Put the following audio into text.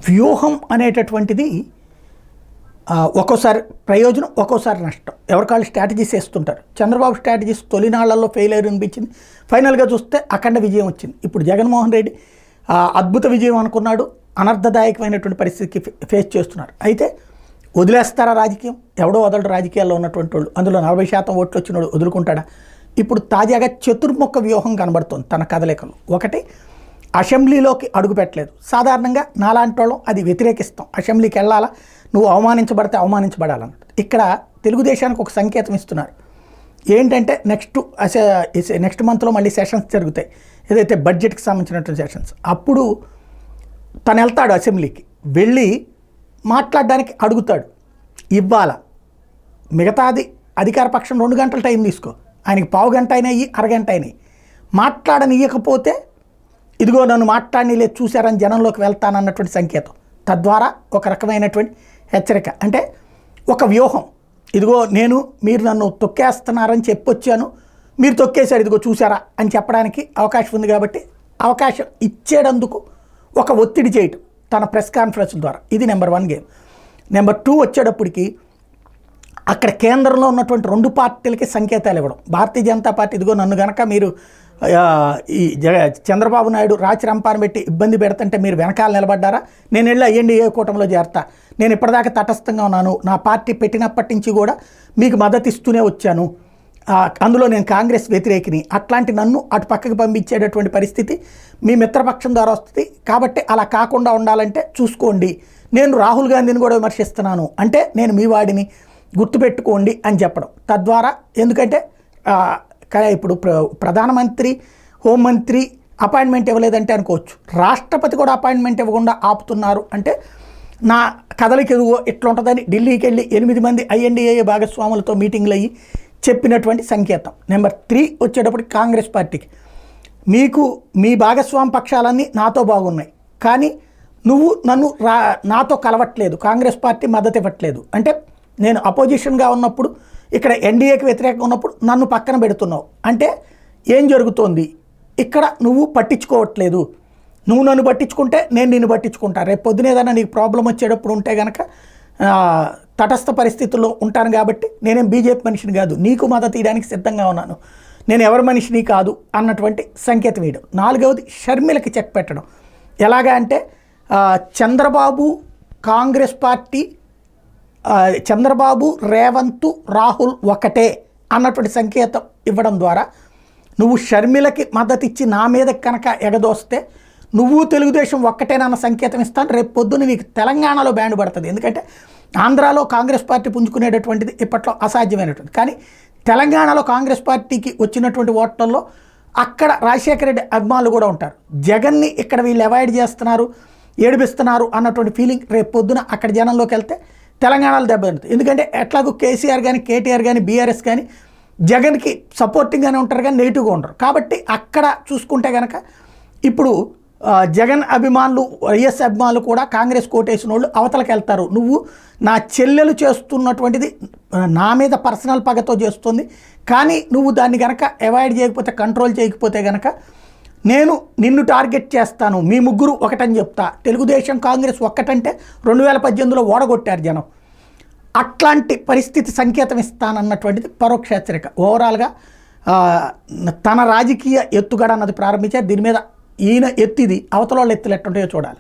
వ్యూహం అనేటటువంటిది ఒక్కోసారి ప్రయోజనం, ఒక్కోసారి నష్టం. ఎవరికాళ్ళు స్ట్రాటజీస్ వేస్తుంటారు. చంద్రబాబు స్ట్రాటజీస్ తొలినాళ్లలో ఫెయిల్ అయ్యి అనిపించింది. ఫైనల్గా చూస్తే అఖండ విజయం వచ్చింది. ఇప్పుడు జగన్మోహన్ రెడ్డి అద్భుత విజయం అనుకున్నాడు, అనర్థదాయకమైనటువంటి పరిస్థితికి ఫేస్ చేస్తున్నారు. అయితే వదిలేస్తారా రాజకీయం? ఎవడో వదలడు రాజకీయాల్లో ఉన్నటువంటి వాళ్ళు. అందులో 40% ఓట్లు వచ్చినోడు వదులుకుంటాడా? ఇప్పుడు తాజాగా చతుర్ముఖ వ్యూహం కనబడుతుంది తన కదలికలు. ఒకటి, అసెంబ్లీలోకి అడుగు పెట్టలేదు. సాధారణంగా నాలాంటి వాళ్ళం అది వ్యతిరేకిస్తాం. అసెంబ్లీకి వెళ్ళాలా, నువ్వు అవమానించబడితే అవమానించబడాలన్నట్టు. ఇక్కడ తెలుగుదేశానికి ఒక సంకేతం ఇస్తున్నారు. ఏంటంటే నెక్స్ట్ మంత్లో మళ్ళీ సెషన్స్ జరుగుతాయి, ఏదైతే బడ్జెట్కి సంబంధించినటువంటి సెషన్స్. అప్పుడు తను వెళ్తాడు అసెంబ్లీకి, వెళ్ళి మాట్లాడడానికి అడుగుతాడు. ఇవ్వాలా? మిగతాది అధికార పక్షం 2 గంటల టైం తీసుకో, ఆయనకి పావు గంట అయినాయి, అరగంట అయినాయి. మాట్లాడనియకపోతే ఇదిగో నన్ను మాట్లాడనిలేదు చూశారని జనంలోకి వెళ్తానన్నటువంటి సంకేతం. తద్వారా ఒక రకమైనటువంటి హెచ్చరిక, అంటే ఒక వ్యూహం. ఇదిగో మీరు నన్ను తొక్కేస్తున్నారని చెప్పొచ్చాను, మీరు తొక్కేశారు, ఇదిగో చూసారా అని చెప్పడానికి అవకాశం ఉంది. కాబట్టి అవకాశం ఇచ్చేటందుకు ఒక ఒత్తిడి చేయటం తన ప్రెస్ కాన్ఫరెన్స్ ద్వారా. ఇది నెంబర్ 1 గేమ్. నెంబర్ 2 వచ్చేటప్పటికి అక్కడ కేంద్రంలో ఉన్నటువంటి 2 పార్టీలకి సంకేతాలు ఇవ్వడం. భారతీయ జనతా పార్టీ ఇదిగో నన్ను కనుక మీరు ఈ చంద్రబాబు నాయుడు రాచి రంపాన్ని పెట్టి ఇబ్బంది పెడుతుంటే మీరు వెనకాల నిలబడ్డారా, నేను వెళ్ళి ఎన్డీఏ కూటమిలో చేరతా, నేను ఇప్పటిదాకా తటస్థంగా ఉన్నాను, నా పార్టీ పెట్టినప్పటి నుంచి కూడా మీకు మద్దతు ఇస్తూనే వచ్చాను, అందులో నేను కాంగ్రెస్ వ్యతిరేకిని, అట్లాంటి నన్ను అటు పక్కకి పంపించేటటువంటి పరిస్థితి మీ మిత్రపక్షం ద్వారా వస్తుంది. కాబట్టి అలా కాకుండా ఉండాలంటే చూసుకోండి, నేను రాహుల్ గాంధీని కూడా విమర్శిస్తున్నాను, అంటే నేను మీ వాడిని గుర్తుపెట్టుకోండి అని చెప్పడం. తద్వారా ఎందుకంటే ఇప్పుడు ప్రధానమంత్రి, హోంమంత్రి అపాయింట్మెంట్ ఇవ్వలేదంటే అనుకోవచ్చు, రాష్ట్రపతి కూడా అపాయింట్మెంట్ ఇవ్వకుండా ఆపుతున్నారు అంటే నా కదలిక ఎదుగో ఇట్లా ఉంటుందని ఢిల్లీకి వెళ్ళి 8 మంది ఐఎన్డీఏ భాగస్వాములతో మీటింగ్లు అయ్యి చెప్పినటువంటి సంకేతం. నెంబర్ 3 వచ్చేటప్పటికి కాంగ్రెస్ పార్టీకి, మీకు మీ భాగస్వామి పక్షాలన్నీ నాతో బాగున్నాయి, కానీ నువ్వు నన్ను నాతో కలవట్లేదు, కాంగ్రెస్ పార్టీ మద్దతు ఇవ్వట్లేదు, అంటే నేను అపోజిషన్గా ఉన్నప్పుడు ఇక్కడ ఎన్డీఏకి వ్యతిరేకంగా ఉన్నప్పుడు నన్ను పక్కన పెడుతున్నావు, అంటే ఏం జరుగుతోంది ఇక్కడ? నువ్వు పట్టించుకోవట్లేదు, నువ్వు నన్ను పట్టించుకుంటే నేను నిన్ను పట్టించుకుంటా, రేపు పొద్దున ఏదైనా నీకు ప్రాబ్లం వచ్చేటప్పుడు ఉంటే కనుక తటస్థ పరిస్థితుల్లో ఉంటాను, కాబట్టి నేనేం బీజేపీ మనిషిని కాదు, నీకు మద్దతు ఇవ్వడానికి సిద్ధంగా ఉన్నాను, నేను ఎవరి మనిషిని కాదు అన్నటువంటి సంకేతం ఇవ్వడం. 4వది షర్మిలకి చెక్ పెట్టడం. ఎలాగా అంటే చంద్రబాబు కాంగ్రెస్ పార్టీ, చంద్రబాబు రేవంత్ రాహుల్ ఒకటే అన్నటువంటి సంకేతం ఇవ్వడం ద్వారా నువ్వు షర్మిలకి మద్దతు ఇచ్చి నా మీద కనుక ఎగదోస్తే నువ్వు తెలుగుదేశం ఒక్కటేనన్న సంకేతం ఇస్తాను. రేపు పొద్దున్న నీకు తెలంగాణలో బ్యాండ్ పడుతుంది. ఎందుకంటే ఆంధ్రాలో కాంగ్రెస్ పార్టీ పుంజుకునేటటువంటిది ఇప్పట్లో అసాధ్యమైనటువంటి, కానీ తెలంగాణలో కాంగ్రెస్ పార్టీకి వచ్చినటువంటి ఓట్లలో అక్కడ రాజశేఖర రెడ్డి అభిమానులు కూడా ఉంటారు. జగన్ని ఇక్కడ వీళ్ళు అవాయిడ్ చేస్తున్నారు, ఏడిపిస్తున్నారు అన్నటువంటి ఫీలింగ్ రేపు పొద్దున అక్కడ జనంలోకి వెళ్తే తెలంగాణలో దెబ్బతింటుంది. ఎందుకంటే ఎట్లాగూ కేసీఆర్ కానీ, కేటీఆర్ కానీ, బీఆర్ఎస్ కానీ జగన్కి సపోర్టింగ్గానే ఉంటారు కానీ నెగిటివ్గా ఉంటారు. కాబట్టి అక్కడ చూసుకుంటే కనుక ఇప్పుడు జగన్ అభిమానులు, వైఎస్ అభిమానులు కూడా కాంగ్రెస్ కోటేసిన వాళ్ళు అవతలకి వెళ్తారు. నువ్వు నా చెల్లెలు చేస్తున్నటువంటిది నా మీద పర్సనల్ పగతో చేస్తుంది, కానీ నువ్వు దాన్ని కనుక అవాయిడ్ చేయకపోతే, కంట్రోల్ చేయకపోతే కనుక నేను నిన్ను టార్గెట్ చేస్తాను, మీ ముగ్గురు ఒకటని చెప్తా. తెలుగుదేశం కాంగ్రెస్ ఒక్కటంటే 2018లో ఓడగొట్టారు జనం. అట్లాంటి పరిస్థితి సంకేతం ఇస్తానన్నటువంటిది పరోక్ష హెచ్చరిక. ఓవరాల్గా తన రాజకీయ ఎత్తుగడ అన్నది ప్రారంభించారు. దీని మీద ఈయన ఎత్తిది అవతల వాళ్ళు ఎత్తులు ఎట్టుంటాయో చూడాలి.